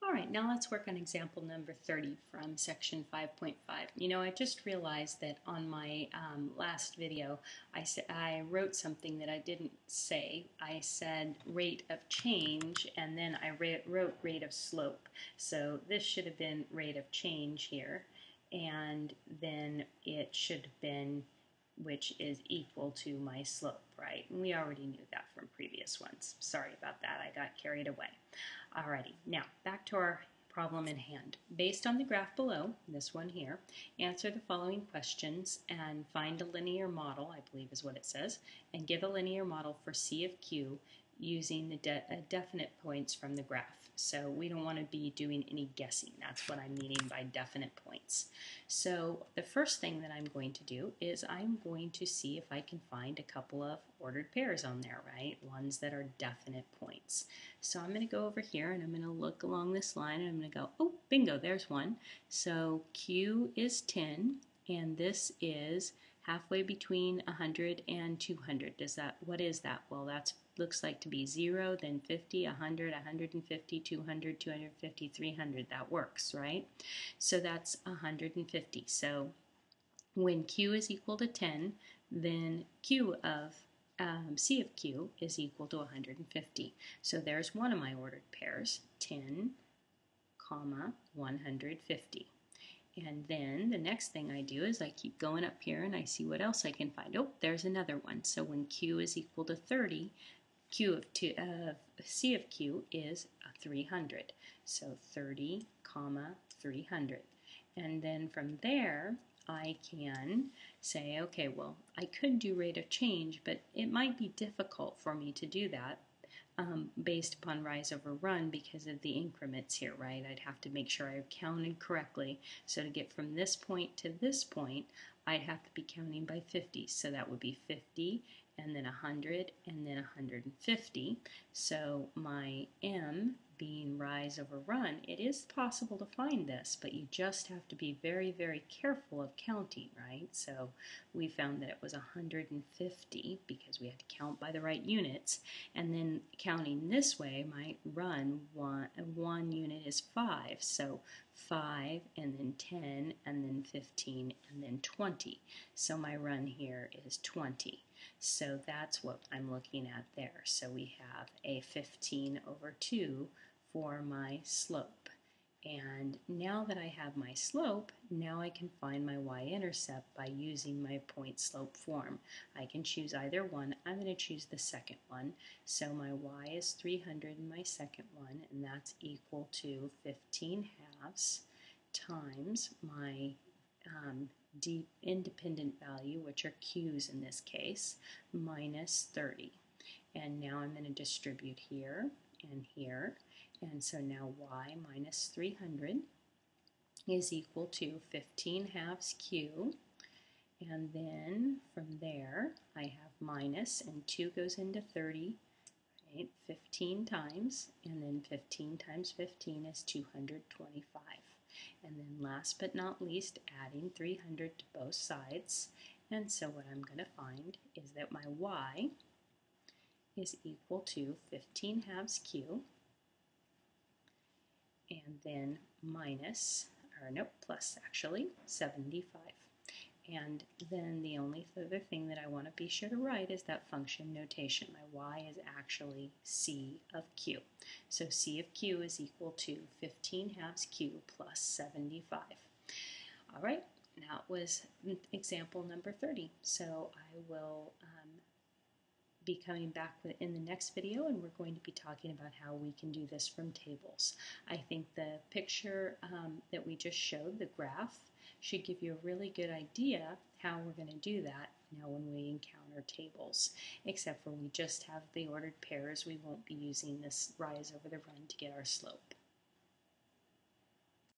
All right, now let's work on example number 30 from section 5.5. You know, I just realized that on my last video, I wrote something that I didn't say. I said rate of change, and then I wrote rate of slope. So this should have been rate of change here, and then it should have been which is equal to my slope, right? And we already knew that from previous ones. Sorry about that, I got carried away. Alrighty, now back to our problem in hand. Based on the graph below, this one here, answer the following questions and find a linear model, I believe is what it says, and give a linear model for C of Q using the definite points from the graph. So we don't want to be doing any guessing. That's what I'm meaning by definite points. So the first thing that I'm going to do is I'm going to see if I can find a couple of ordered pairs on there, right? Ones that are definite points. So I'm going to go over here and I'm going to look along this line and I'm going to go, oh, bingo, there's one. So Q is 10 and this is halfway between 100 and 200. What is that? Well, that looks like to be 0, then 50, 100, 150, 200, 250, 300. That works, right? So that's 150. So when Q is equal to 10, then Q of C of Q is equal to 150. So there's one of my ordered pairs, 10, 150. And then the next thing I do is I keep going up here and I see what else I can find. Oh, there's another one. So when Q is equal to 30, C of Q is 300. So 30, 300. And then from there, I can say, okay, well, I could do rate of change, but it might be difficult for me to do that based upon rise over run because of the increments here, right? I'd have to make sure I've counted correctly. So to get from this point to this point, I'd have to be counting by 50. So that would be 50 and then 100 and then 150. So my M being rise over run, it is possible to find this, but you just have to be very, very careful of counting, right? So we found that it was 150 because we had to count by the right units, and then counting this way might run one unit is 5, so 5 and then 10 and then 15 and then 20. So my run here is 20. So that's what I'm looking at there. So we have a 15 over 2 for my slope. And now that I have my slope, now I can find my y-intercept by using my point slope form. I can choose either one. I'm going to choose the second one. So my y is 300 in my second one, and that's equal to 15 halves times my deep independent value, which are q's in this case, minus 30. And now I'm going to distribute here and here. And so now y minus 300 is equal to 15 halves q. And then from there, I have minus, and 2 goes into 30, right? 15 times, and then 15 times 15 is 225. And then last but not least, adding 300 to both sides. And so what I'm going to find is that my y is equal to 15 halves q, and then minus, or nope, plus actually, 75. And then the only other thing that I want to be sure to write is that function notation. My y is actually C of q. So C of q is equal to 15 halves q plus 75. All right, that was example number 30. So I will be coming back in the next video, and we're going to be talking about how we can do this from tables. I think the picture that we just showed, the graph, should give you a really good idea how we're going to do that now when we encounter tables, except for we just have the ordered pairs. We won't be using this rise over the run to get our slope.